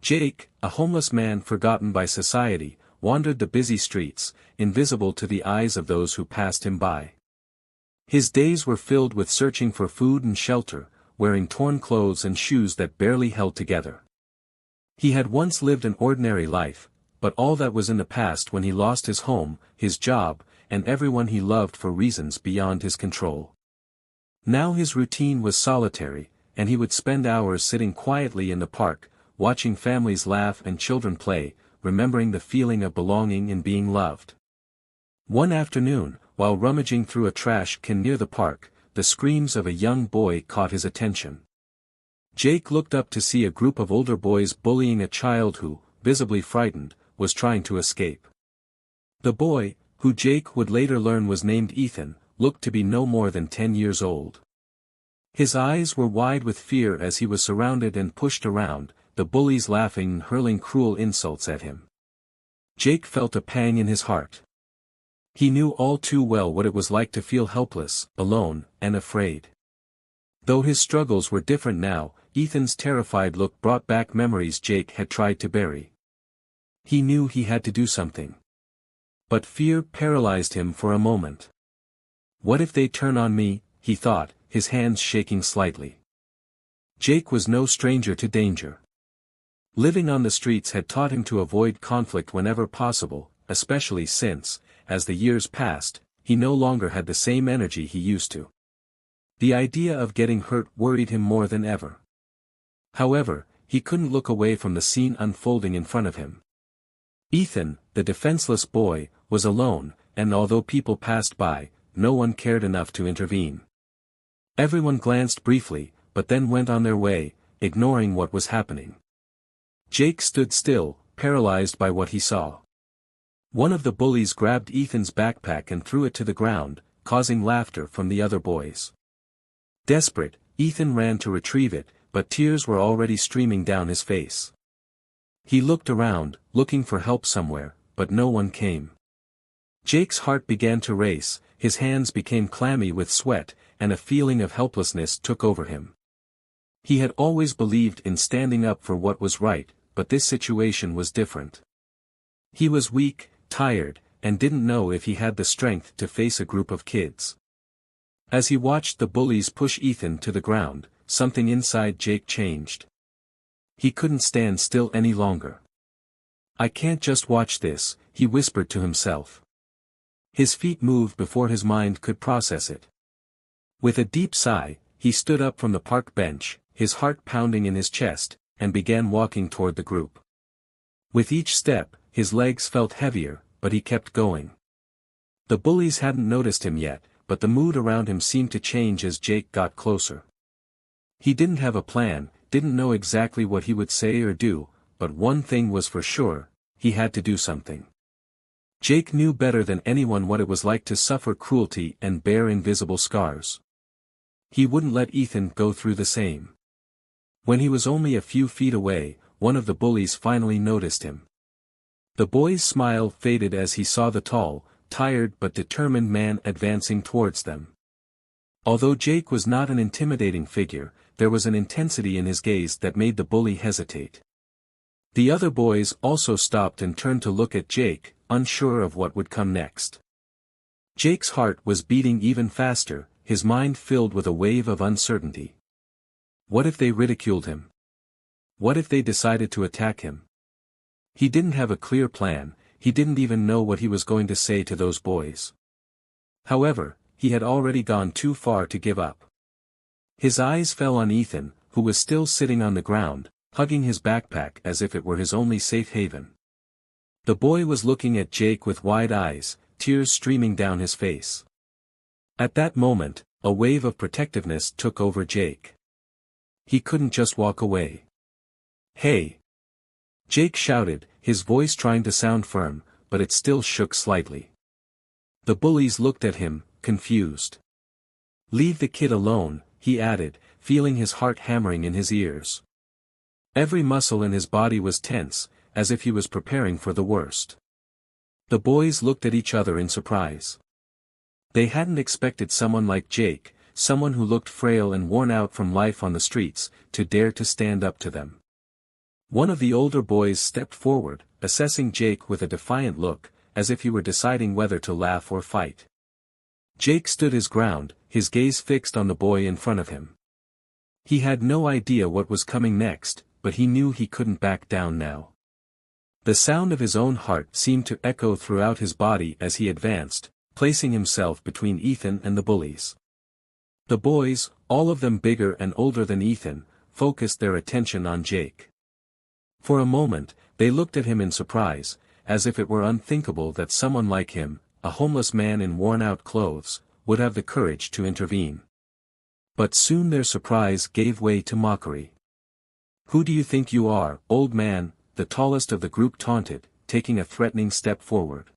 Jake, a homeless man forgotten by society, wandered the busy streets, invisible to the eyes of those who passed him by. His days were filled with searching for food and shelter, wearing torn clothes and shoes that barely held together. He had once lived an ordinary life, but all that was in the past when he lost his home, his job, and everyone he loved for reasons beyond his control. Now his routine was solitary, and he would spend hours sitting quietly in the park, watching families laugh and children play, remembering the feeling of belonging and being loved. One afternoon, while rummaging through a trash can near the park, the screams of a young boy caught his attention. Jake looked up to see a group of older boys bullying a child who, visibly frightened, was trying to escape. The boy, who Jake would later learn was named Ethan, looked to be no more than 10 years old. His eyes were wide with fear as he was surrounded and pushed around, the bullies laughing and hurling cruel insults at him. Jake felt a pang in his heart. He knew all too well what it was like to feel helpless, alone, and afraid. Though his struggles were different now, Ethan's terrified look brought back memories Jake had tried to bury. He knew he had to do something. But fear paralyzed him for a moment. What if they turn on me, he thought, his hands shaking slightly. Jake was no stranger to danger. Living on the streets had taught him to avoid conflict whenever possible, especially since, as the years passed, he no longer had the same energy he used to. The idea of getting hurt worried him more than ever. However, he couldn't look away from the scene unfolding in front of him. Ethan, the defenseless boy, was alone, and although people passed by, no one cared enough to intervene. Everyone glanced briefly, but then went on their way, ignoring what was happening. Jake stood still, paralyzed by what he saw. One of the bullies grabbed Ethan's backpack and threw it to the ground, causing laughter from the other boys. Desperate, Ethan ran to retrieve it, but tears were already streaming down his face. He looked around, looking for help somewhere, but no one came. Jake's heart began to race, his hands became clammy with sweat, and a feeling of helplessness took over him. He had always believed in standing up for what was right, but this situation was different. He was weak, tired, and didn't know if he had the strength to face a group of kids. As he watched the bullies push Ethan to the ground, something inside Jake changed. He couldn't stand still any longer. "I can't just watch this," he whispered to himself. His feet moved before his mind could process it. With a deep sigh, he stood up from the park bench, his heart pounding in his chest, and began walking toward the group. With each step, his legs felt heavier, but he kept going. The bullies hadn't noticed him yet, but the mood around him seemed to change as Jake got closer. He didn't have a plan, didn't know exactly what he would say or do, but one thing was for sure, he had to do something. Jake knew better than anyone what it was like to suffer cruelty and bear invisible scars. He wouldn't let Ethan go through the same. When he was only a few feet away, one of the bullies finally noticed him. The boy's smile faded as he saw the tall, tired but determined man advancing towards them. Although Jake was not an intimidating figure, there was an intensity in his gaze that made the bully hesitate. The other boys also stopped and turned to look at Jake, unsure of what would come next. Jake's heart was beating even faster, his mind filled with a wave of uncertainty. What if they ridiculed him? What if they decided to attack him? He didn't have a clear plan, he didn't even know what he was going to say to those boys. However, he had already gone too far to give up. His eyes fell on Ethan, who was still sitting on the ground, hugging his backpack as if it were his only safe haven. The boy was looking at Jake with wide eyes, tears streaming down his face. At that moment, a wave of protectiveness took over Jake. He couldn't just walk away. "Hey!" Jake shouted, his voice trying to sound firm, but it still shook slightly. The bullies looked at him, confused. "Leave the kid alone," he added, feeling his heart hammering in his ears. Every muscle in his body was tense, as if he was preparing for the worst. The boys looked at each other in surprise. They hadn't expected someone like Jake, someone who looked frail and worn out from life on the streets, to dare to stand up to them. One of the older boys stepped forward, assessing Jake with a defiant look, as if he were deciding whether to laugh or fight. Jake stood his ground, his gaze fixed on the boy in front of him. He had no idea what was coming next, but he knew he couldn't back down now. The sound of his own heart seemed to echo throughout his body as he advanced, placing himself between Ethan and the bullies. The boys, all of them bigger and older than Ethan, focused their attention on Jake. For a moment, they looked at him in surprise, as if it were unthinkable that someone like him, a homeless man in worn-out clothes, would have the courage to intervene. But soon their surprise gave way to mockery. "Who do you think you are, old man?" the tallest of the group taunted, taking a threatening step forward.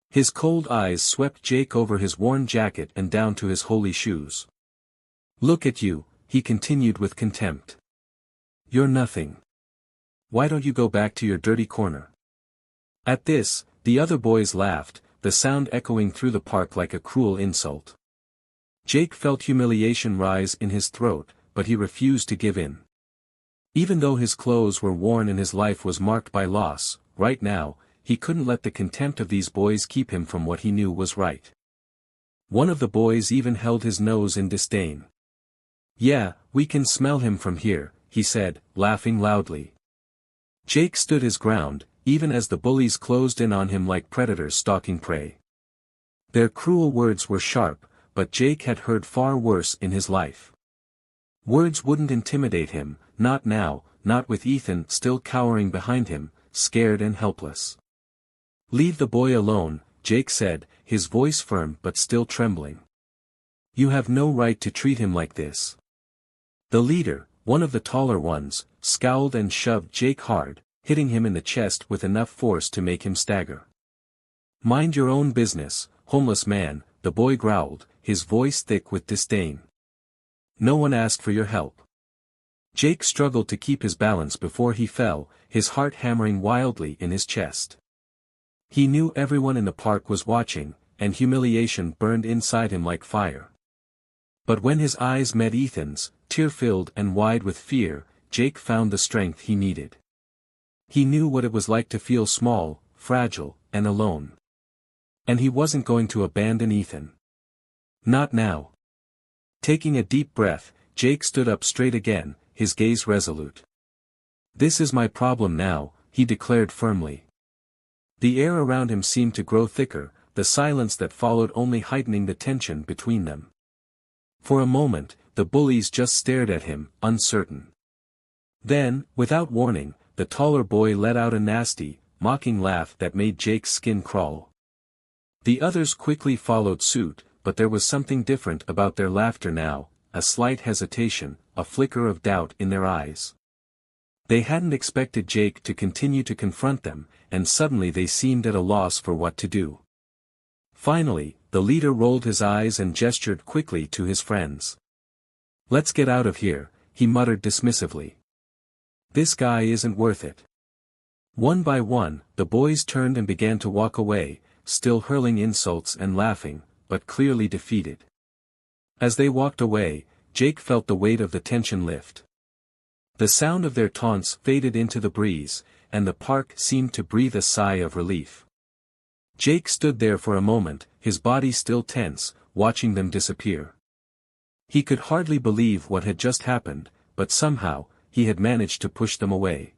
His cold eyes swept Jake over his worn jacket and down to his holey shoes. "Look at you," he continued with contempt. "You're nothing. Why don't you go back to your dirty corner?" At this, the other boys laughed, the sound echoing through the park like a cruel insult. Jake felt humiliation rise in his throat, but he refused to give in. Even though his clothes were worn and his life was marked by loss, right now, he couldn't let the contempt of these boys keep him from what he knew was right. One of the boys even held his nose in disdain. "Yeah, we can smell him from here," he said, laughing loudly. Jake stood his ground, even as the bullies closed in on him like predators stalking prey. Their cruel words were sharp, but Jake had heard far worse in his life. Words wouldn't intimidate him, not now, not with Ethan still cowering behind him, scared and helpless. "Leave the boy alone," Jake said, his voice firm but still trembling. "You have no right to treat him like this." The leader, one of the taller ones, scowled and shoved Jake hard, hitting him in the chest with enough force to make him stagger. "Mind your own business, homeless man," the boy growled, his voice thick with disdain. "No one asked for your help." Jake struggled to keep his balance before he fell, his heart hammering wildly in his chest. He knew everyone in the park was watching, and humiliation burned inside him like fire. But when his eyes met Ethan's, tear-filled and wide with fear, Jake found the strength he needed. He knew what it was like to feel small, fragile, and alone. And he wasn't going to abandon Ethan. Not now. Taking a deep breath, Jake stood up straight again, his gaze resolute. "This is my problem now," he declared firmly. The air around him seemed to grow thicker, the silence that followed only heightening the tension between them. For a moment, the bullies just stared at him, uncertain. Then, without warning, the taller boy let out a nasty, mocking laugh that made Jake's skin crawl. The others quickly followed suit, but there was something different about their laughter now, a slight hesitation, a flicker of doubt in their eyes. They hadn't expected Jake to continue to confront them, and suddenly they seemed at a loss for what to do. Finally, the leader rolled his eyes and gestured quickly to his friends. "Let's get out of here," he muttered dismissively. "This guy isn't worth it." One by one, the boys turned and began to walk away, still hurling insults and laughing, but clearly defeated. As they walked away, Jake felt the weight of the tension lift. The sound of their taunts faded into the breeze, and the park seemed to breathe a sigh of relief. Jake stood there for a moment, his body still tense, watching them disappear. He could hardly believe what had just happened, but somehow, he had managed to push them away.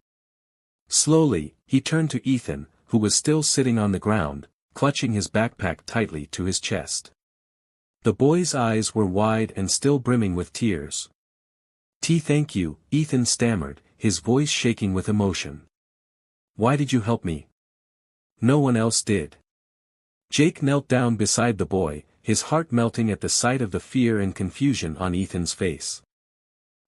Slowly, he turned to Ethan, who was still sitting on the ground, clutching his backpack tightly to his chest. The boy's eyes were wide and still brimming with tears. Thank you," Ethan stammered, his voice shaking with emotion. "Why did you help me? No one else did." Jake knelt down beside the boy, his heart melting at the sight of the fear and confusion on Ethan's face.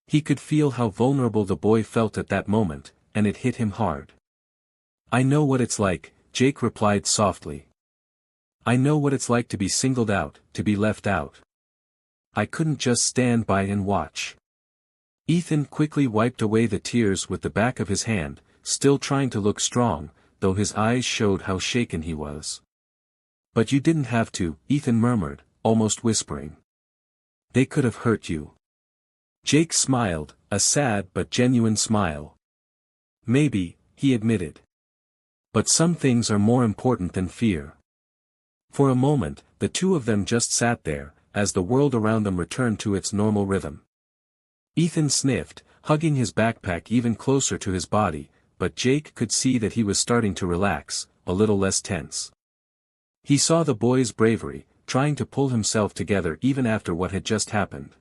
He could feel how vulnerable the boy felt at that moment, and it hit him hard. "I know what it's like," Jake replied softly. "I know what it's like to be singled out, to be left out. I couldn't just stand by and watch." Ethan quickly wiped away the tears with the back of his hand, still trying to look strong, though his eyes showed how shaken he was. "But you didn't have to," Ethan murmured, almost whispering. "They could have hurt you." Jake smiled, a sad but genuine smile. Maybe, he admitted. But some things are more important than fear. For a moment, the two of them just sat there, as the world around them returned to its normal rhythm. Ethan sniffed, hugging his backpack even closer to his body, but Jake could see that he was starting to relax, a little less tense. He saw the boy's bravery, trying to pull himself together even after what had just happened.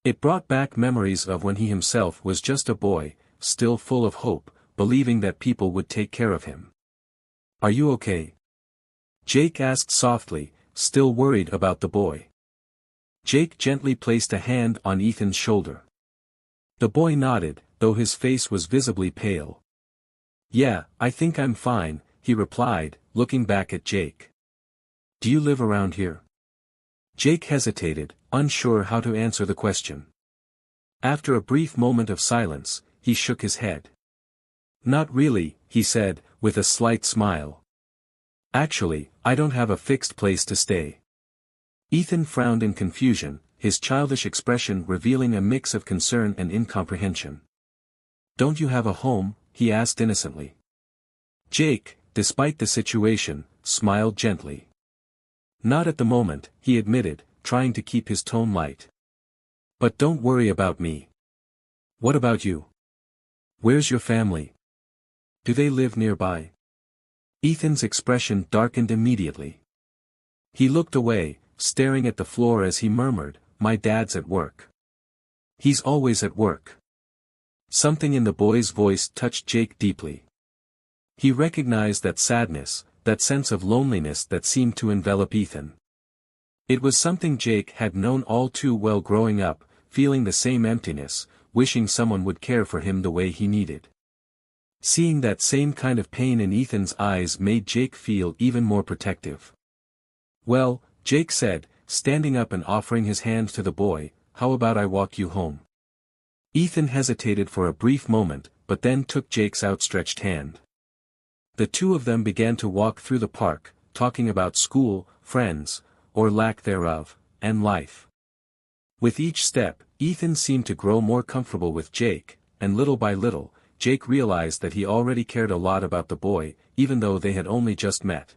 It brought back memories of when he himself was just a boy, still full of hope, believing that people would take care of him. "Are you okay?" Jake asked softly, still worried about the boy. Jake gently placed a hand on Ethan's shoulder. The boy nodded, though his face was visibly pale. "Yeah, I think I'm fine," he replied, looking back at Jake. "Do you live around here?" Jake hesitated, unsure how to answer the question. After a brief moment of silence, he shook his head. "Not really," he said, with a slight smile. "Actually, I don't have a fixed place to stay." Ethan frowned in confusion, his childish expression revealing a mix of concern and incomprehension. "Don't you have a home?" he asked innocently. Jake, despite the situation, smiled gently. "Not at the moment," he admitted, trying to keep his tone light. "But don't worry about me. What about you? Where's your family? Do they live nearby?" Ethan's expression darkened immediately. He looked away, staring at the floor as he murmured, "My dad's at work." "He's always at work." Something in the boy's voice touched Jake deeply. He recognized that sadness, that sense of loneliness that seemed to envelop Ethan. It was something Jake had known all too well growing up, feeling the same emptiness, wishing someone would care for him the way he needed. Seeing that same kind of pain in Ethan's eyes made Jake feel even more protective. "Well," Jake said, standing up and offering his hand to the boy, "how about I walk you home?" Ethan hesitated for a brief moment, but then took Jake's outstretched hand. The two of them began to walk through the park, talking about school, friends, or lack thereof, and life. With each step, Ethan seemed to grow more comfortable with Jake, and little by little, Jake realized that he already cared a lot about the boy, even though they had only just met.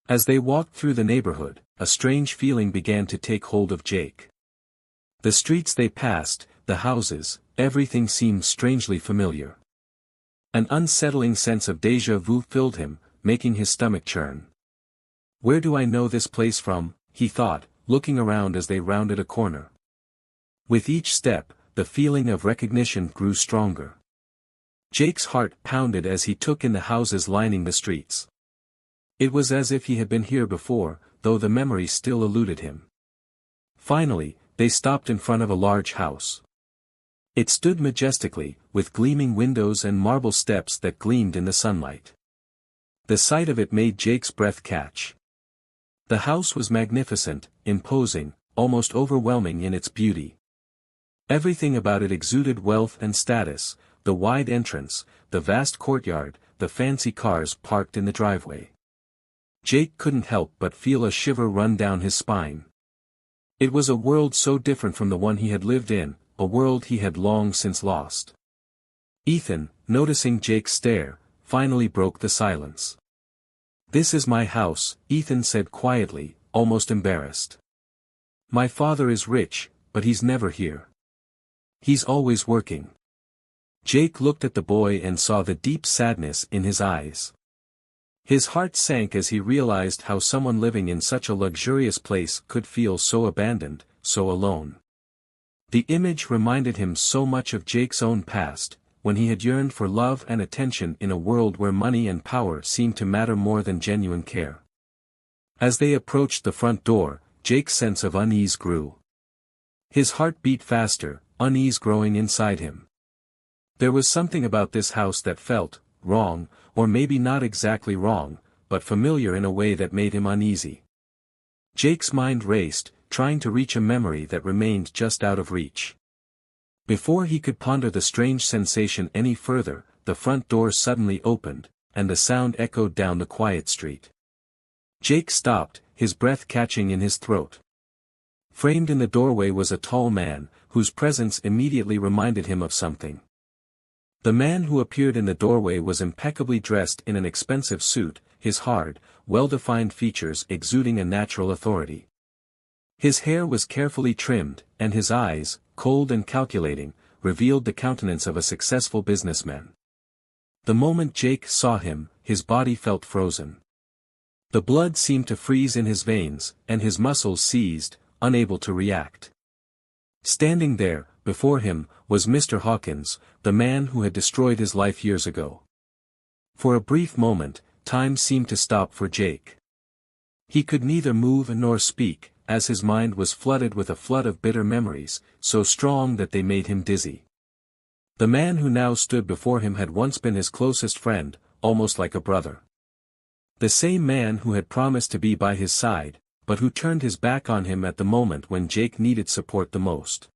As they walked through the neighborhood, a strange feeling began to take hold of Jake. The streets they passed, the houses, everything seemed strangely familiar. An unsettling sense of déjà vu filled him, making his stomach churn. "Where do I know this place from?" he thought, looking around as they rounded a corner. With each step, the feeling of recognition grew stronger. Jake's heart pounded as he took in the houses lining the streets. It was as if he had been here before, though the memory still eluded him. Finally, they stopped in front of a large house. It stood majestically, with gleaming windows and marble steps that gleamed in the sunlight. The sight of it made Jake's breath catch. The house was magnificent, imposing, almost overwhelming in its beauty. Everything about it exuded wealth and status, the wide entrance, the vast courtyard, the fancy cars parked in the driveway. Jake couldn't help but feel a shiver run down his spine. It was a world so different from the one he had lived in, a world he had long since lost. Ethan, noticing Jake's stare, finally broke the silence. "This is my house," Ethan said quietly, almost embarrassed. "My father is rich, but he's never here. He's always working." Jake looked at the boy and saw the deep sadness in his eyes. His heart sank as he realized how someone living in such a luxurious place could feel so abandoned, so alone. The image reminded him so much of Jake's own past, when he had yearned for love and attention in a world where money and power seemed to matter more than genuine care. As they approached the front door, Jake's sense of unease grew. His heart beat faster, unease growing inside him. There was something about this house that felt wrong, or maybe not exactly wrong, but familiar in a way that made him uneasy. Jake's mind raced, trying to reach a memory that remained just out of reach. Before he could ponder the strange sensation any further, the front door suddenly opened, and the sound echoed down the quiet street. Jake stopped, his breath catching in his throat. Framed in the doorway was a tall man, whose presence immediately reminded him of something. The man who appeared in the doorway was impeccably dressed in an expensive suit, his hard, well-defined features exuding a natural authority. His hair was carefully trimmed, and his eyes, cold and calculating, revealed the countenance of a successful businessman. The moment Jake saw him, his body felt frozen. The blood seemed to freeze in his veins, and his muscles seized, unable to react. Standing there, before him, was Mr. Hawkins, the man who had destroyed his life years ago. For a brief moment, time seemed to stop for Jake. He could neither move nor speak, as his mind was flooded with a flood of bitter memories, so strong that they made him dizzy. The man who now stood before him had once been his closest friend, almost like a brother. The same man who had promised to be by his side, but who turned his back on him at the moment when Jake needed support the most.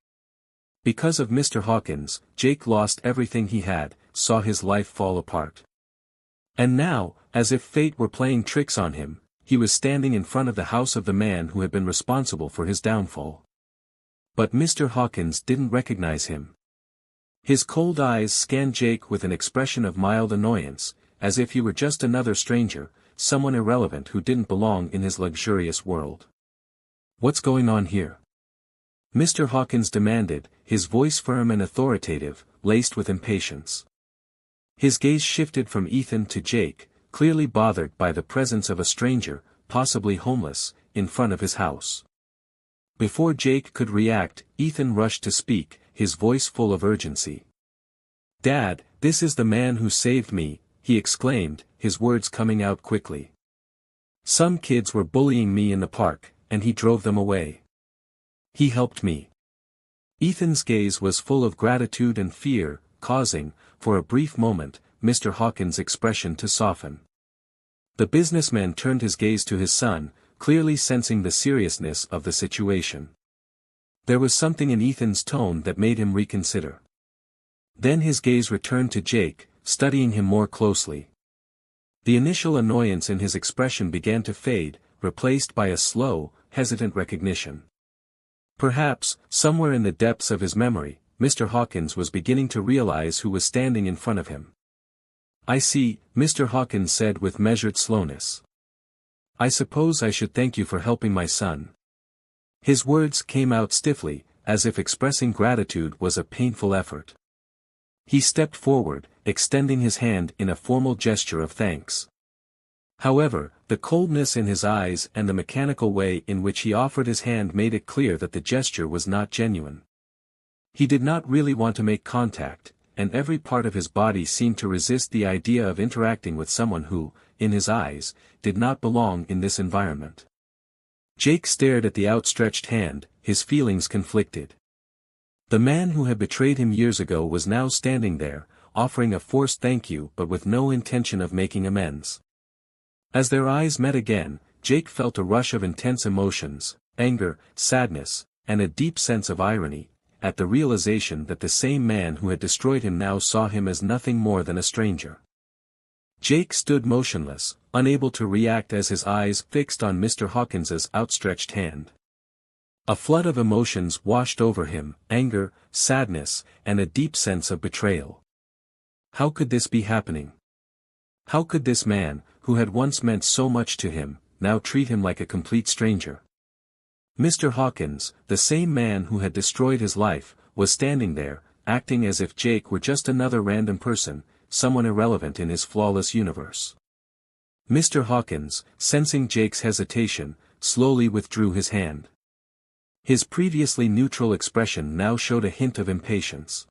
Because of Mr. Hawkins, Jake lost everything he had, saw his life fall apart. And now, as if fate were playing tricks on him, he was standing in front of the house of the man who had been responsible for his downfall. But Mr. Hawkins didn't recognize him. His cold eyes scanned Jake with an expression of mild annoyance, as if he were just another stranger, someone irrelevant who didn't belong in his luxurious world. "What's going on here?" Mr. Hawkins demanded, his voice firm and authoritative, laced with impatience. His gaze shifted from Ethan to Jake, clearly bothered by the presence of a stranger, possibly homeless, in front of his house. Before Jake could react, Ethan rushed to speak, his voice full of urgency. "Dad, this is the man who saved me," he exclaimed, his words coming out quickly. "Some kids were bullying me in the park, and he drove them away. He helped me." Ethan's gaze was full of gratitude and fear, causing, for a brief moment, Mr. Hawkins' expression to soften. The businessman turned his gaze to his son, clearly sensing the seriousness of the situation. There was something in Ethan's tone that made him reconsider. Then his gaze returned to Jake, studying him more closely. The initial annoyance in his expression began to fade, replaced by a slow, hesitant recognition. Perhaps, somewhere in the depths of his memory, Mr. Hawkins was beginning to realize who was standing in front of him. "I see," Mr. Hawkins said with measured slowness. "I suppose I should thank you for helping my son." His words came out stiffly, as if expressing gratitude was a painful effort. He stepped forward, extending his hand in a formal gesture of thanks. However, the coldness in his eyes and the mechanical way in which he offered his hand made it clear that the gesture was not genuine. He did not really want to make contact, and every part of his body seemed to resist the idea of interacting with someone who, in his eyes, did not belong in this environment. Jake stared at the outstretched hand, his feelings conflicted. The man who had betrayed him years ago was now standing there, offering a forced thank you but with no intention of making amends. As their eyes met again, Jake felt a rush of intense emotions, anger, sadness, and a deep sense of irony, at the realization that the same man who had destroyed him now saw him as nothing more than a stranger. Jake stood motionless, unable to react as his eyes fixed on Mr. Hawkins's outstretched hand. A flood of emotions washed over him, anger, sadness, and a deep sense of betrayal. How could this be happening? How could this man, who had once meant so much to him, now treat him like a complete stranger? Mr. Hawkins, the same man who had destroyed his life, was standing there, acting as if Jake were just another random person, someone irrelevant in his flawless universe. Mr. Hawkins, sensing Jake's hesitation, slowly withdrew his hand. His previously neutral expression now showed a hint of impatience.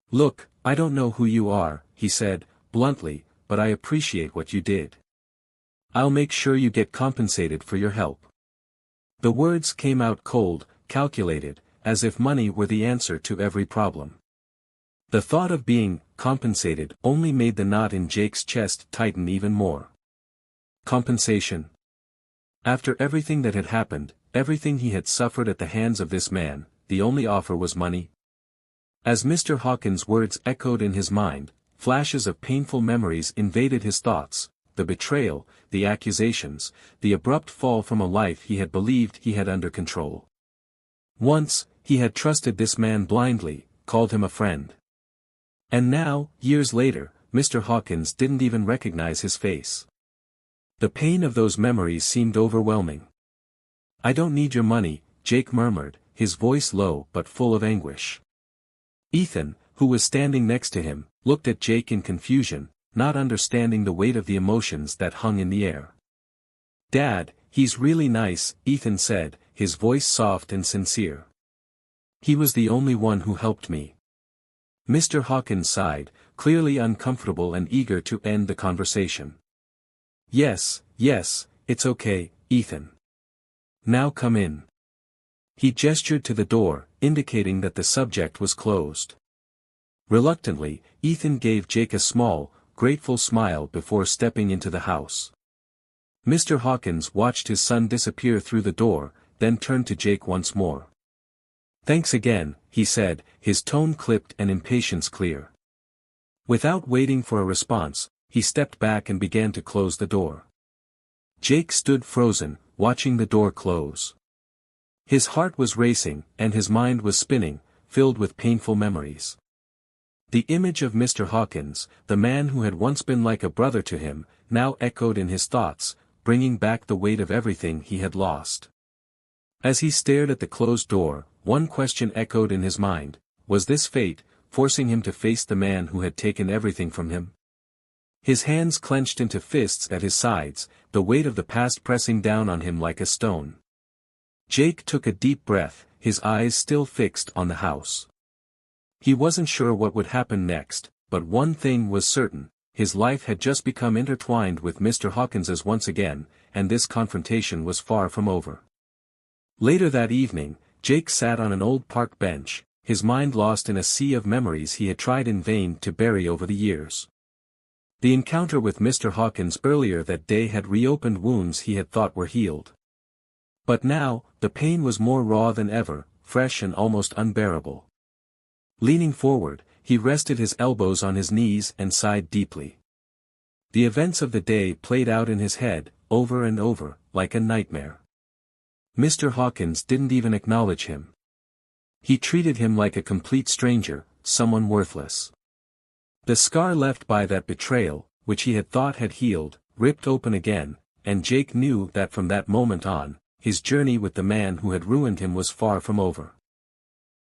"Look, I don't know who you are," he said, bluntly, "but I appreciate what you did. I'll make sure you get compensated for your help." The words came out cold, calculated, as if money were the answer to every problem. The thought of being compensated only made the knot in Jake's chest tighten even more. Compensation? After everything that had happened, everything he had suffered at the hands of this man, the only offer was money? As Mr. Hawkins' words echoed in his mind, flashes of painful memories invaded his thoughts, the betrayal, the accusations, the abrupt fall from a life he had believed he had under control. Once, he had trusted this man blindly, called him a friend. And now, years later, Mr. Hawkins didn't even recognize his face. The pain of those memories seemed overwhelming. "I don't need your money," Jake murmured, his voice low but full of anguish. Ethan, who was standing next to him, looked at Jake in confusion, not understanding the weight of the emotions that hung in the air. "Dad, he's really nice," Ethan said, his voice soft and sincere. "He was the only one who helped me." Mr. Hawkins sighed, clearly uncomfortable and eager to end the conversation. Yes, it's okay, Ethan. Now come in." He gestured to the door, indicating that the subject was closed. Reluctantly, Ethan gave Jake a small, grateful smile before stepping into the house. Mr. Hawkins watched his son disappear through the door, then turned to Jake once more. "Thanks again," he said, his tone clipped and impatience clear. Without waiting for a response, he stepped back and began to close the door. Jake stood frozen, watching the door close. His heart was racing, and his mind was spinning, filled with painful memories. The image of Mr. Hawkins, the man who had once been like a brother to him, now echoed in his thoughts, bringing back the weight of everything he had lost. As he stared at the closed door, one question echoed in his mind: was this fate, forcing him to face the man who had taken everything from him? His hands clenched into fists at his sides, the weight of the past pressing down on him like a stone. Jake took a deep breath, his eyes still fixed on the house. He wasn't sure what would happen next, but one thing was certain: his life had just become intertwined with Mr. Hawkins's once again, and this confrontation was far from over. Later that evening, Jake sat on an old park bench, his mind lost in a sea of memories he had tried in vain to bury over the years. The encounter with Mr. Hawkins earlier that day had reopened wounds he had thought were healed. But now, the pain was more raw than ever, fresh and almost unbearable. Leaning forward, he rested his elbows on his knees and sighed deeply. The events of the day played out in his head, over and over, like a nightmare. Mr. Hawkins didn't even acknowledge him. He treated him like a complete stranger, someone worthless. The scar left by that betrayal, which he had thought had healed, ripped open again, and Jake knew that from that moment on, his journey with the man who had ruined him was far from over.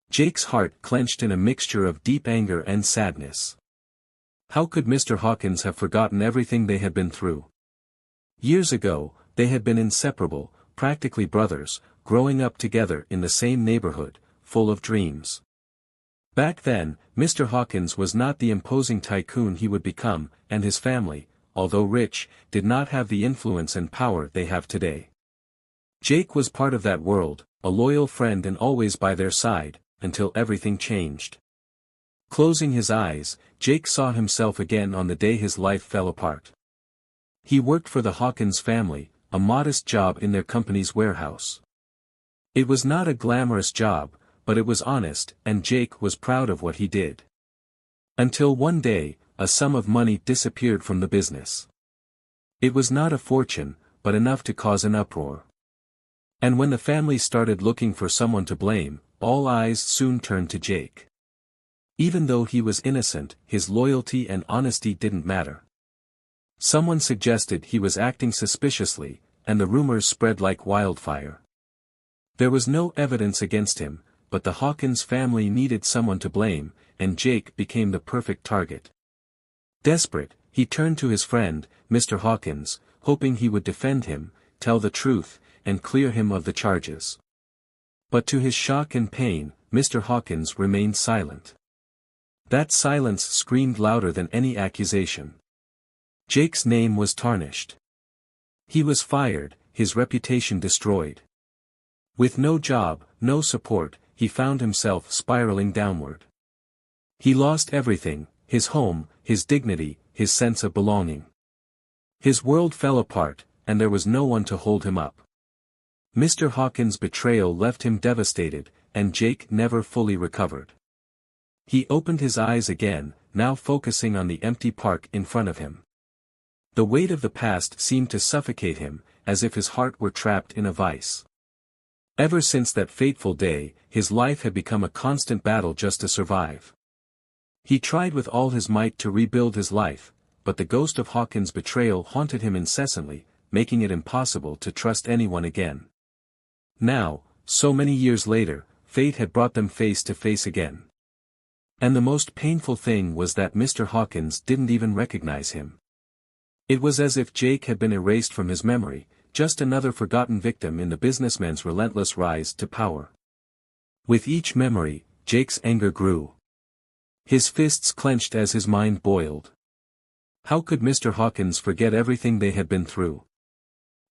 Jake's heart clenched in a mixture of deep anger and sadness. How could Mr. Hawkins have forgotten everything they had been through? Years ago, they had been inseparable, practically brothers, growing up together in the same neighborhood, full of dreams. Back then, Mr. Hawkins was not the imposing tycoon he would become, and his family, although rich, did not have the influence and power they have today. Jake was part of that world, a loyal friend and always by their side, until everything changed. Closing his eyes, Jake saw himself again on the day his life fell apart. He worked for the Hawkins family, a modest job in their company's warehouse. It was not a glamorous job, but it was honest, and Jake was proud of what he did. Until one day, a sum of money disappeared from the business. It was not a fortune, but enough to cause an uproar. And when the family started looking for someone to blame, all eyes soon turned to Jake. Even though he was innocent, his loyalty and honesty didn't matter. Someone suggested he was acting suspiciously, and the rumors spread like wildfire. There was no evidence against him, but the Hawkins family needed someone to blame, and Jake became the perfect target. Desperate, he turned to his friend, Mr. Hawkins, hoping he would defend him, tell the truth, and clear him of the charges. But to his shock and pain, Mr. Hawkins remained silent. That silence screamed louder than any accusation. Jake's name was tarnished. He was fired, his reputation destroyed. With no job, no support, he found himself spiraling downward. He lost everything: his home, his dignity, his sense of belonging. His world fell apart, and there was no one to hold him up. Mr. Hawkins' betrayal left him devastated, and Jake never fully recovered. He opened his eyes again, now focusing on the empty park in front of him. The weight of the past seemed to suffocate him, as if his heart were trapped in a vice. Ever since that fateful day, his life had become a constant battle just to survive. He tried with all his might to rebuild his life, but the ghost of Hawkins' betrayal haunted him incessantly, making it impossible to trust anyone again. Now, so many years later, fate had brought them face to face again. And the most painful thing was that Mr. Hawkins didn't even recognize him. It was as if Jake had been erased from his memory, just another forgotten victim in the businessman's relentless rise to power. With each memory, Jake's anger grew. His fists clenched as his mind boiled. How could Mr. Hawkins forget everything they had been through?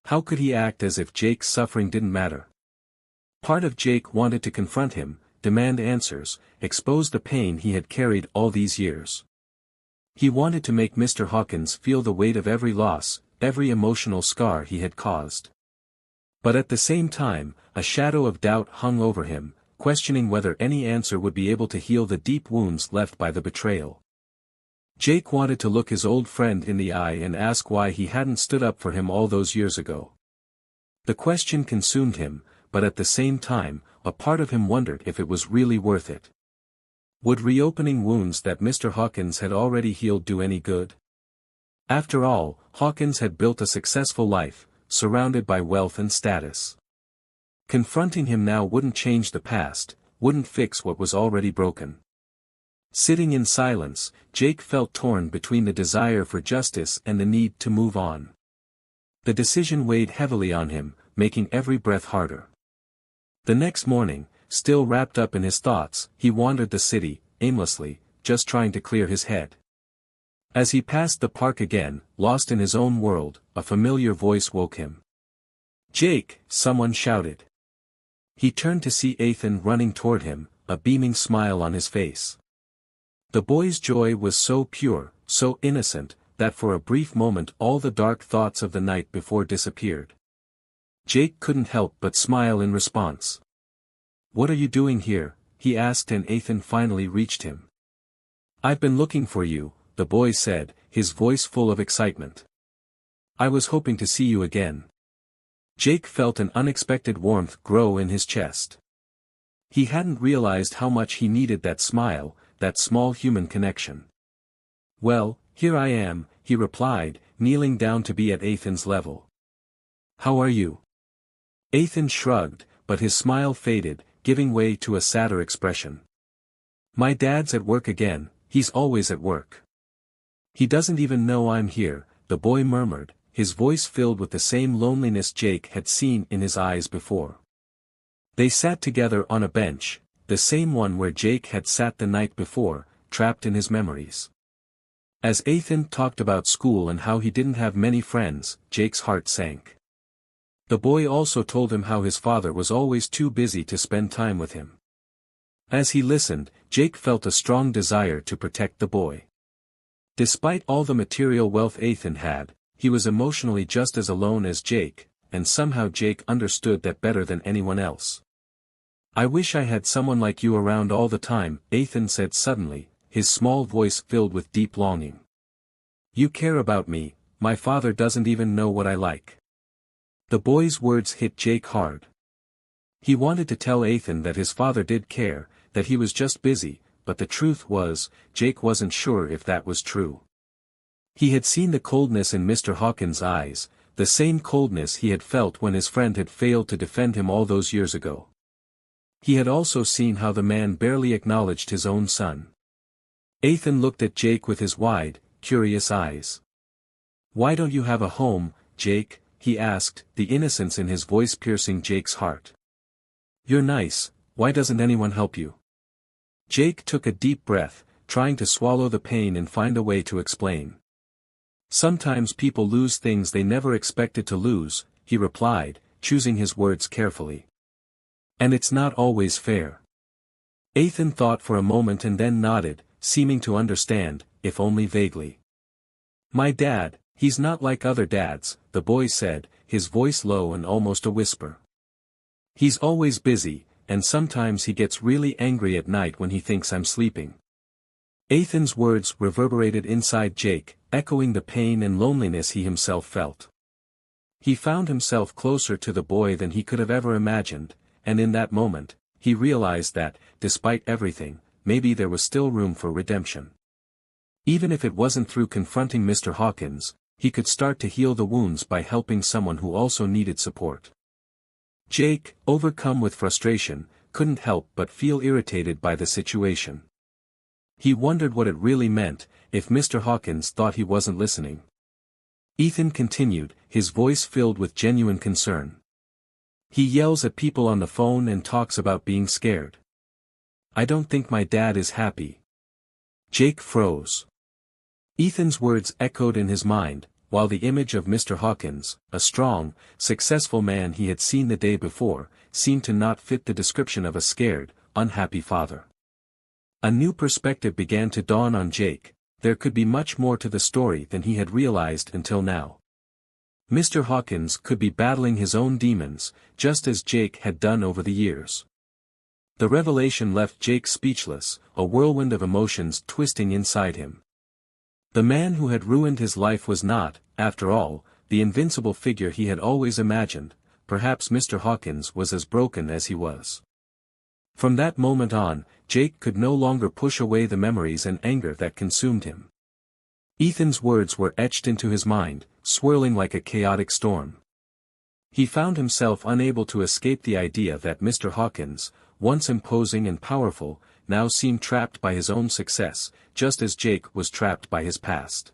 How could he act as if Jake's suffering didn't matter? Part of Jake wanted to confront him, demand answers, expose the pain he had carried all these years. He wanted to make Mr. Hawkins feel the weight of every loss, every emotional scar he had caused. But at the same time, a shadow of doubt hung over him, questioning whether any answer would be able to heal the deep wounds left by the betrayal. Jake wanted to look his old friend in the eye and ask why he hadn't stood up for him all those years ago. The question consumed him, but at the same time, a part of him wondered if it was really worth it. Would reopening wounds that Mr. Hawkins had already healed do any good? After all, Hawkins had built a successful life, surrounded by wealth and status. Confronting him now wouldn't change the past, wouldn't fix what was already broken. Sitting in silence, Jake felt torn between the desire for justice and the need to move on. The decision weighed heavily on him, making every breath harder. The next morning, still wrapped up in his thoughts, he wandered the city, aimlessly, just trying to clear his head. As he passed the park again, lost in his own world, a familiar voice woke him. "Jake!" someone shouted. He turned to see Ethan running toward him, a beaming smile on his face. The boy's joy was so pure, so innocent, that for a brief moment all the dark thoughts of the night before disappeared. Jake couldn't help but smile in response. "What are you doing here?" he asked, and Ethan finally reached him. "I've been looking for you," the boy said, his voice full of excitement. "I was hoping to see you again." Jake felt an unexpected warmth grow in his chest. He hadn't realized how much he needed that smile, that small human connection. "Well, here I am," he replied, kneeling down to be at Ethan's level. "How are you?" Ethan shrugged, but his smile faded, giving way to a sadder expression. "My dad's at work again, he's always at work. He doesn't even know I'm here," the boy murmured, his voice filled with the same loneliness Jake had seen in his eyes before. They sat together on a bench, the same one where Jake had sat the night before, trapped in his memories. As Ethan talked about school and how he didn't have many friends, Jake's heart sank. The boy also told him how his father was always too busy to spend time with him. As he listened, Jake felt a strong desire to protect the boy. Despite all the material wealth Ethan had, he was emotionally just as alone as Jake, and somehow Jake understood that better than anyone else. "I wish I had someone like you around all the time," Ethan said suddenly, his small voice filled with deep longing. "You care about me, my father doesn't even know what I like." The boy's words hit Jake hard. He wanted to tell Ethan that his father did care, that he was just busy, but the truth was, Jake wasn't sure if that was true. He had seen the coldness in Mr. Hawkins' eyes, the same coldness he had felt when his friend had failed to defend him all those years ago. He had also seen how the man barely acknowledged his own son. Ethan looked at Jake with his wide, curious eyes. "Why don't you have a home, Jake?" he asked, the innocence in his voice piercing Jake's heart. "You're nice, why doesn't anyone help you?" Jake took a deep breath, trying to swallow the pain and find a way to explain. "Sometimes people lose things they never expected to lose," he replied, choosing his words carefully. "And it's not always fair." Ethan thought for a moment and then nodded, seeming to understand, if only vaguely. "My dad, he's not like other dads," the boy said, his voice low and almost a whisper. "He's always busy, and sometimes he gets really angry at night when he thinks I'm sleeping." Ethan's words reverberated inside Jake, echoing the pain and loneliness he himself felt. He found himself closer to the boy than he could have ever imagined, and in that moment, he realized that, despite everything, maybe there was still room for redemption. Even if it wasn't through confronting Mr. Hawkins, he could start to heal the wounds by helping someone who also needed support. Jake, overcome with frustration, couldn't help but feel irritated by the situation. He wondered what it really meant, if Mr. Hawkins thought he wasn't listening. Ethan continued, his voice filled with genuine concern. He yells at people on the phone and talks about being scared. I don't think my dad is happy. Jake froze. Ethan's words echoed in his mind, while the image of Mr. Hawkins, a strong, successful man he had seen the day before, seemed to not fit the description of a scared, unhappy father. A new perspective began to dawn on Jake. There could be much more to the story than he had realized until now. Mr. Hawkins could be battling his own demons, just as Jake had done over the years. The revelation left Jake speechless, a whirlwind of emotions twisting inside him. The man who had ruined his life was not, after all, the invincible figure he had always imagined. Perhaps Mr. Hawkins was as broken as he was. From that moment on, Jake could no longer push away the memories and anger that consumed him. Ethan's words were etched into his mind, swirling like a chaotic storm. He found himself unable to escape the idea that Mr. Hawkins, once imposing and powerful, now seemed trapped by his own success, just as Jake was trapped by his past.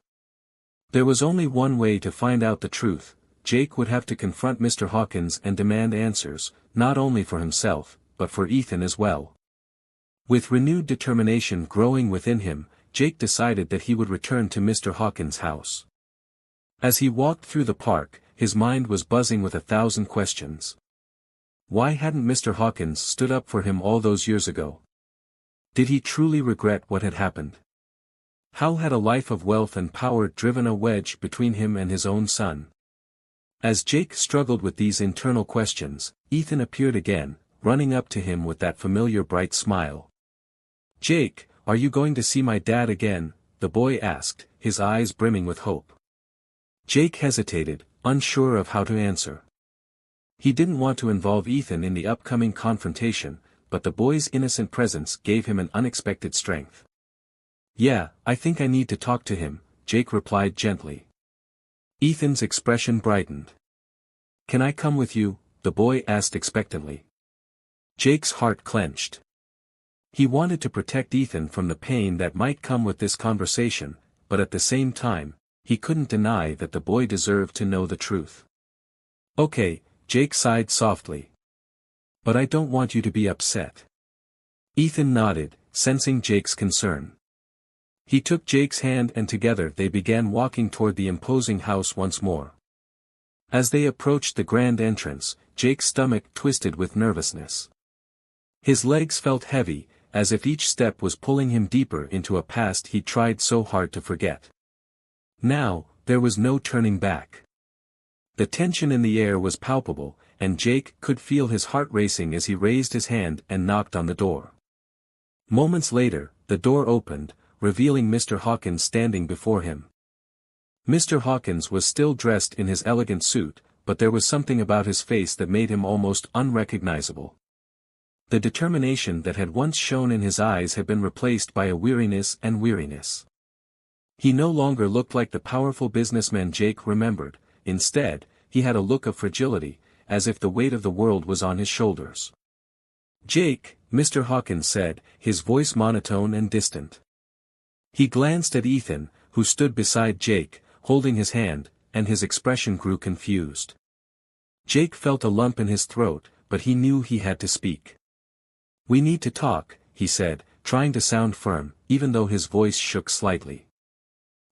There was only one way to find out the truth. Jake would have to confront Mr. Hawkins and demand answers, not only for himself, but for Ethan as well. With renewed determination growing within him, Jake decided that he would return to Mr. Hawkins' house. As he walked through the park, his mind was buzzing with 1,000 questions. Why hadn't Mr. Hawkins stood up for him all those years ago? Did he truly regret what had happened? How had a life of wealth and power driven a wedge between him and his own son? As Jake struggled with these internal questions, Ethan appeared again, running up to him with that familiar bright smile. Jake, are you going to see my dad again? The boy asked, his eyes brimming with hope. Jake hesitated, unsure of how to answer. He didn't want to involve Ethan in the upcoming confrontation, but the boy's innocent presence gave him an unexpected strength. Yeah, I think I need to talk to him, Jake replied gently. Ethan's expression brightened. Can I come with you? The boy asked expectantly. Jake's heart clenched. He wanted to protect Ethan from the pain that might come with this conversation, but at the same time, he couldn't deny that the boy deserved to know the truth. Okay, Jake sighed softly. But I don't want you to be upset. Ethan nodded, sensing Jake's concern. He took Jake's hand and together they began walking toward the imposing house once more. As they approached the grand entrance, Jake's stomach twisted with nervousness. His legs felt heavy, as if each step was pulling him deeper into a past he'd tried so hard to forget. Now, there was no turning back. The tension in the air was palpable, and Jake could feel his heart racing as he raised his hand and knocked on the door. Moments later, the door opened, revealing Mr. Hawkins standing before him. Mr. Hawkins was still dressed in his elegant suit, but there was something about his face that made him almost unrecognizable. The determination that had once shone in his eyes had been replaced by a weariness. He no longer looked like the powerful businessman Jake remembered. Instead, he had a look of fragility, as if the weight of the world was on his shoulders. Jake, Mr. Hawkins said, his voice monotone and distant. He glanced at Ethan, who stood beside Jake, holding his hand, and his expression grew confused. Jake felt a lump in his throat, but he knew he had to speak. We need to talk, he said, trying to sound firm, even though his voice shook slightly.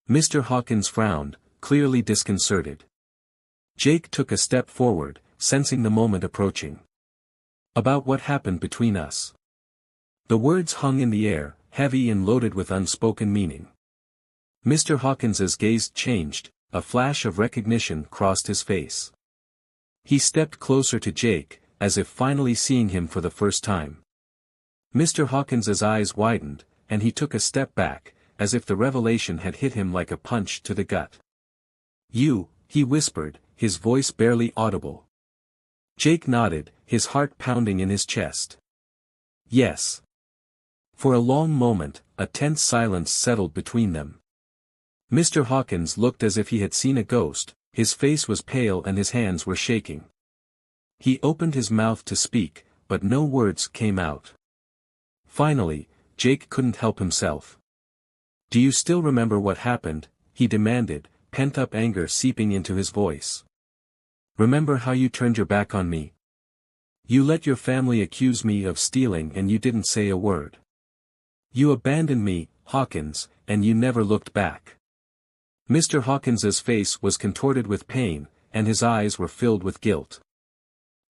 Mr. Hawkins frowned, clearly disconcerted. Jake took a step forward, sensing the moment approaching. About what happened between us. The words hung in the air, heavy and loaded with unspoken meaning. Mr. Hawkins's gaze changed, a flash of recognition crossed his face. He stepped closer to Jake, as if finally seeing him for the first time. Mr. Hawkins's eyes widened, and he took a step back, as if the revelation had hit him like a punch to the gut. You, he whispered, his voice barely audible. Jake nodded, his heart pounding in his chest. Yes. For a long moment, a tense silence settled between them. Mr. Hawkins looked as if he had seen a ghost, his face was pale and his hands were shaking. He opened his mouth to speak, but no words came out. Finally, Jake couldn't help himself. "Do you still remember what happened?" he demanded, pent-up anger seeping into his voice. "Remember how you turned your back on me? You let your family accuse me of stealing and you didn't say a word. You abandoned me, Hawkins, and you never looked back." Mr. Hawkins's face was contorted with pain, and his eyes were filled with guilt.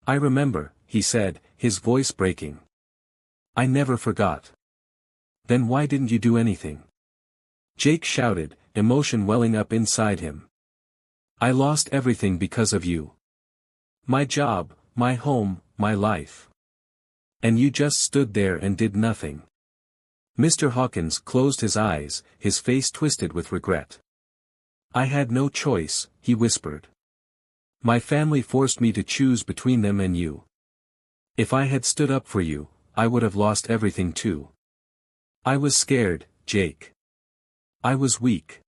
"I remember," he said, his voice breaking. "I never forgot." "Then why didn't you do anything?" Jake shouted, emotion welling up inside him. "I lost everything because of you. My job, my home, my life. And you just stood there and did nothing." Mr. Hawkins closed his eyes, his face twisted with regret. "I had no choice," he whispered. "My family forced me to choose between them and you. If I had stood up for you, I would have lost everything too. I was scared, Jake. I was weak.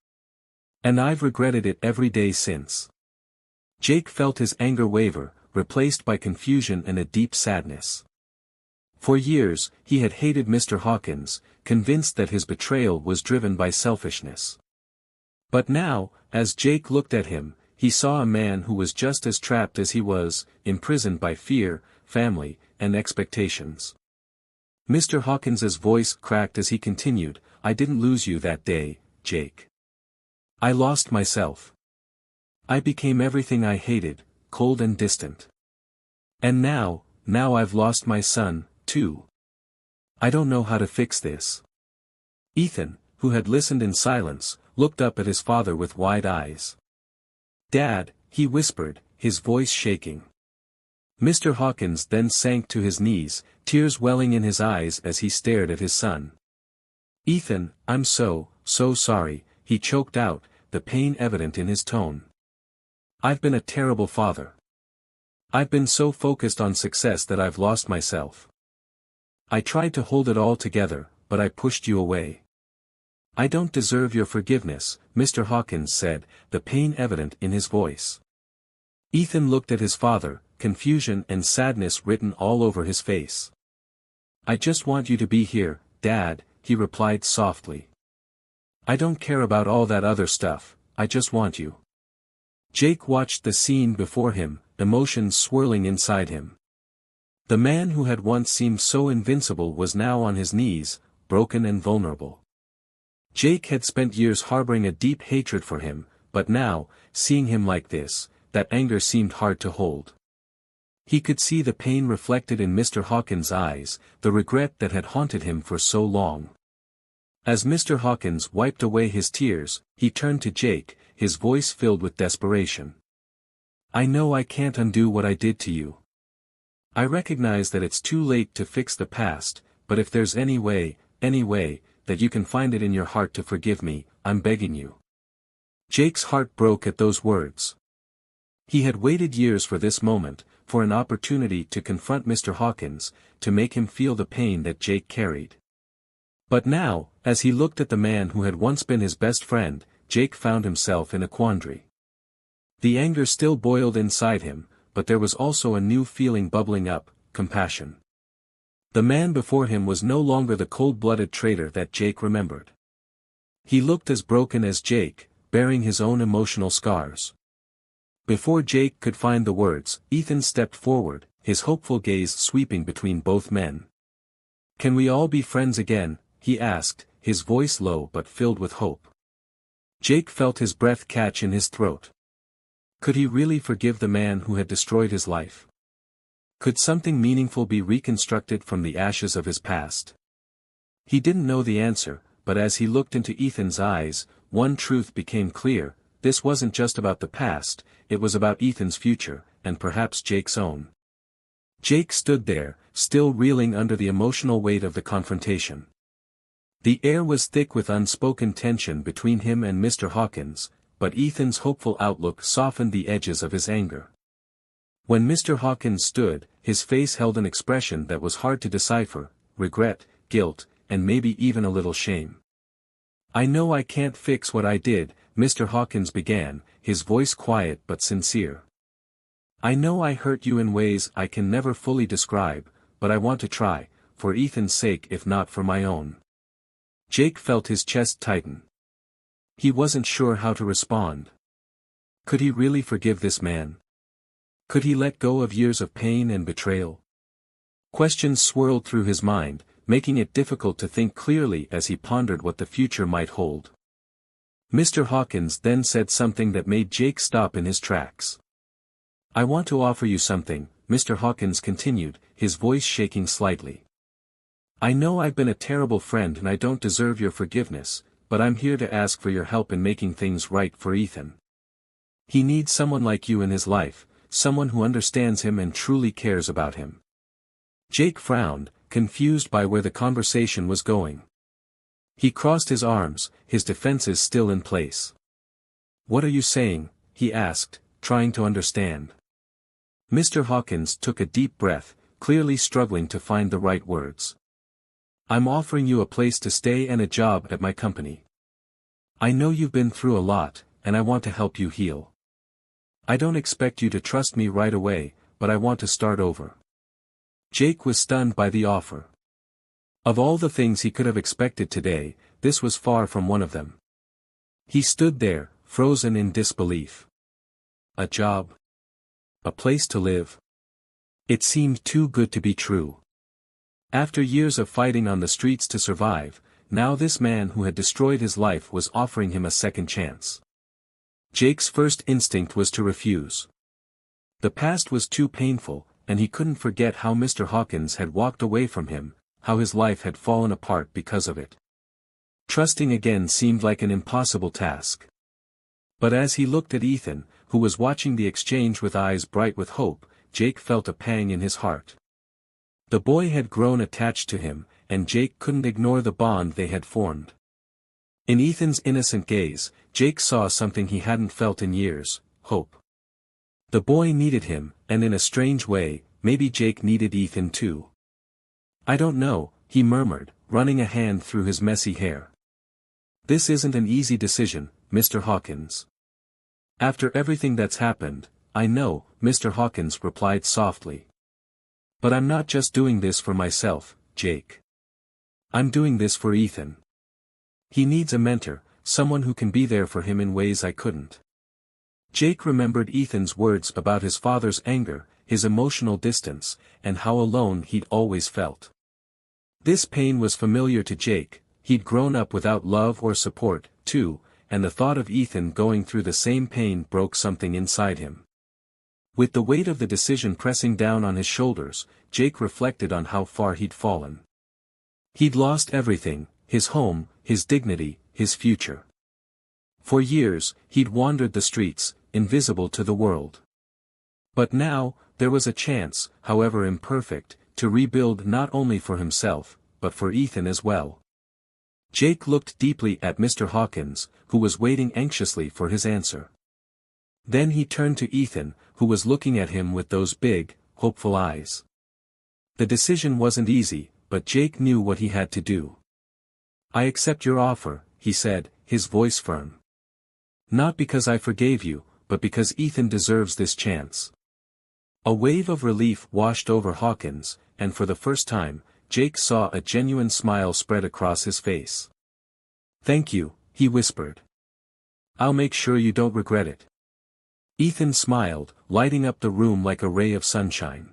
And I've regretted it every day since." Jake felt his anger waver, replaced by confusion and a deep sadness. For years, he had hated Mr. Hawkins, convinced that his betrayal was driven by selfishness. But now, as Jake looked at him, he saw a man who was just as trapped as he was, imprisoned by fear, family, and expectations. Mr. Hawkins's voice cracked as he continued, "I didn't lose you that day, Jake. I lost myself. I became everything I hated, cold and distant. And now I've lost my son, too. I don't know how to fix this." Ethan, who had listened in silence, looked up at his father with wide eyes. "Dad," he whispered, his voice shaking. Mr. Hawkins then sank to his knees, tears welling in his eyes as he stared at his son. "Ethan, I'm so sorry," he choked out, the pain evident in his tone. "I've been a terrible father. I've been so focused on success that I've lost myself. I tried to hold it all together, but I pushed you away. I don't deserve your forgiveness," Mr. Hawkins said, the pain evident in his voice. Ethan looked at his father, confusion and sadness written all over his face. "I just want you to be here, Dad," he replied softly. "I don't care about all that other stuff, I just want you." Jake watched the scene before him, emotions swirling inside him. The man who had once seemed so invincible was now on his knees, broken and vulnerable. Jake had spent years harboring a deep hatred for him, but now, seeing him like this, that anger seemed hard to hold. He could see the pain reflected in Mr. Hawkins' eyes, the regret that had haunted him for so long. As Mr. Hawkins wiped away his tears, he turned to Jake, his voice filled with desperation. "I know I can't undo what I did to you. I recognize that it's too late to fix the past, but if there's any way, that you can find it in your heart to forgive me, I'm begging you." Jake's heart broke at those words. He had waited years for this moment, for an opportunity to confront Mr. Hawkins, to make him feel the pain that Jake carried. But now, as he looked at the man who had once been his best friend, Jake found himself in a quandary. The anger still boiled inside him, but there was also a new feeling bubbling up, compassion. The man before him was no longer the cold-blooded traitor that Jake remembered. He looked as broken as Jake, bearing his own emotional scars. Before Jake could find the words, Ethan stepped forward, his hopeful gaze sweeping between both men. "Can we all be friends again?" he asked, his voice low but filled with hope. Jake felt his breath catch in his throat. Could he really forgive the man who had destroyed his life? Could something meaningful be reconstructed from the ashes of his past? He didn't know the answer, but as he looked into Ethan's eyes, one truth became clear: this wasn't just about the past, it was about Ethan's future, and perhaps Jake's own. Jake stood there, still reeling under the emotional weight of the confrontation. The air was thick with unspoken tension between him and Mr. Hawkins, but Ethan's hopeful outlook softened the edges of his anger. When Mr. Hawkins stood, his face held an expression that was hard to decipher: regret, guilt, and maybe even a little shame. "I know I can't fix what I did," Mr. Hawkins began, his voice quiet but sincere. "I know I hurt you in ways I can never fully describe, but I want to try, for Ethan's sake if not for my own." Jake felt his chest tighten. He wasn't sure how to respond. Could he really forgive this man? Could he let go of years of pain and betrayal? Questions swirled through his mind, making it difficult to think clearly as he pondered what the future might hold. Mr. Hawkins then said something that made Jake stop in his tracks. "I want to offer you something," Mr. Hawkins continued, his voice shaking slightly. "I know I've been a terrible friend and I don't deserve your forgiveness, but I'm here to ask for your help in making things right for Ethan. He needs someone like you in his life, someone who understands him and truly cares about him." Jake frowned, confused by where the conversation was going. He crossed his arms, his defenses still in place. "What are you saying?" he asked, trying to understand. Mr. Hawkins took a deep breath, clearly struggling to find the right words. "I'm offering you a place to stay and a job at my company. I know you've been through a lot, and I want to help you heal. I don't expect you to trust me right away, but I want to start over." Jake was stunned by the offer. Of all the things he could have expected today, this was far from one of them. He stood there, frozen in disbelief. A job? A place to live? It seemed too good to be true. After years of fighting on the streets to survive, now this man who had destroyed his life was offering him a second chance. Jake's first instinct was to refuse. The past was too painful, and he couldn't forget how Mr. Hawkins had walked away from him, how his life had fallen apart because of it. Trusting again seemed like an impossible task. But as he looked at Ethan, who was watching the exchange with eyes bright with hope, Jake felt a pang in his heart. The boy had grown attached to him, and Jake couldn't ignore the bond they had formed. In Ethan's innocent gaze, Jake saw something he hadn't felt in years: hope. The boy needed him, and in a strange way, maybe Jake needed Ethan too. "I don't know," he murmured, running a hand through his messy hair. "This isn't an easy decision, Mr. Hawkins. After everything that's happened, I know," Mr. Hawkins replied softly. "But I'm not just doing this for myself, Jake. I'm doing this for Ethan. He needs a mentor, someone who can be there for him in ways I couldn't." Jake remembered Ethan's words about his father's anger, his emotional distance, and how alone he'd always felt. This pain was familiar to Jake. He'd grown up without love or support, too, and the thought of Ethan going through the same pain broke something inside him. With the weight of the decision pressing down on his shoulders, Jake reflected on how far he'd fallen. He'd lost everything: his home, his dignity, his future. For years, he'd wandered the streets, invisible to the world. But now, there was a chance, however imperfect, to rebuild not only for himself, but for Ethan as well. Jake looked deeply at Mr. Hawkins, who was waiting anxiously for his answer. Then he turned to Ethan, who was looking at him with those big, hopeful eyes. The decision wasn't easy, but Jake knew what he had to do. "I accept your offer," he said, his voice firm. "Not because I forgave you, but because Ethan deserves this chance." A wave of relief washed over Hawkins, and for the first time, Jake saw a genuine smile spread across his face. "Thank you," he whispered. "I'll make sure you don't regret it." Ethan smiled, lighting up the room like a ray of sunshine.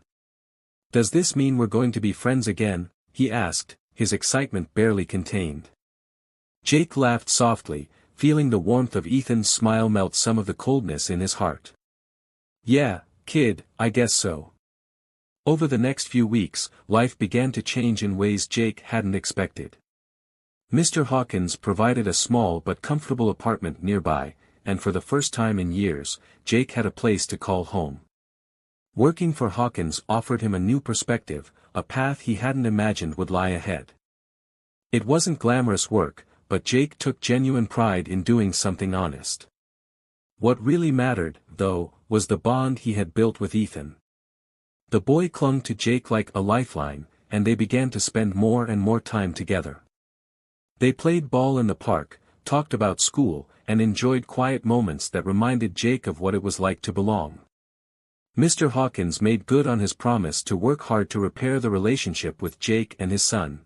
"Does this mean we're going to be friends again?" he asked, his excitement barely contained. Jake laughed softly, feeling the warmth of Ethan's smile melt some of the coldness in his heart. "Yeah, kid, I guess so." Over the next few weeks, life began to change in ways Jake hadn't expected. Mr. Hawkins provided a small but comfortable apartment nearby, and for the first time in years, Jake had a place to call home. Working for Hawkins offered him a new perspective, a path he hadn't imagined would lie ahead. It wasn't glamorous work, but Jake took genuine pride in doing something honest. What really mattered, though, was the bond he had built with Ethan. The boy clung to Jake like a lifeline, and they began to spend more and more time together. They played ball in the park, talked about school, and enjoyed quiet moments that reminded Jake of what it was like to belong. Mr. Hawkins made good on his promise to work hard to repair the relationship with Jake and his son.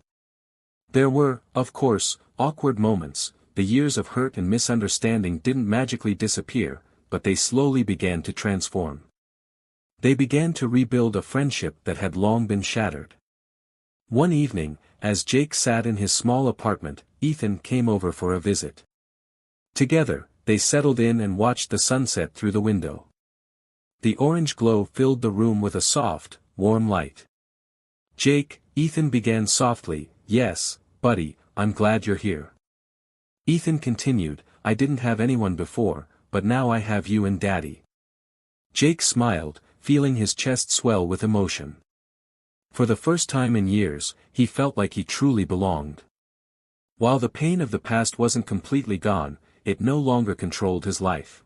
There were, of course, awkward moments. The years of hurt and misunderstanding didn't magically disappear, but they slowly began to transform. They began to rebuild a friendship that had long been shattered. One evening, as Jake sat in his small apartment, Ethan came over for a visit. Together, they settled in and watched the sunset through the window. The orange glow filled the room with a soft, warm light. "Jake," Ethan began softly, "yes, buddy, I'm glad you're here." Ethan continued, "I didn't have anyone before, but now I have you and Daddy." Jake smiled, feeling his chest swell with emotion. For the first time in years, he felt like he truly belonged. While the pain of the past wasn't completely gone, it no longer controlled his life.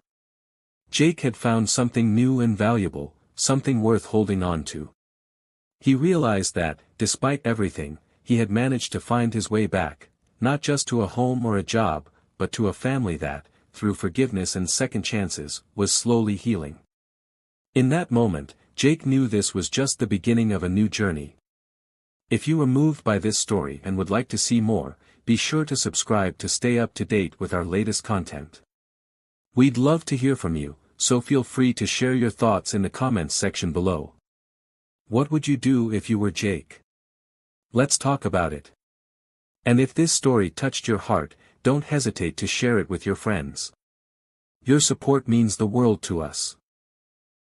Jake had found something new and valuable, something worth holding on to. He realized that, despite everything, he had managed to find his way back, not just to a home or a job, but to a family that, through forgiveness and second chances, was slowly healing. In that moment, Jake knew this was just the beginning of a new journey. If you were moved by this story and would like to see more, be sure to subscribe to stay up to date with our latest content. We'd love to hear from you, so feel free to share your thoughts in the comments section below. What would you do if you were Jake? Let's talk about it. And if this story touched your heart, don't hesitate to share it with your friends. Your support means the world to us.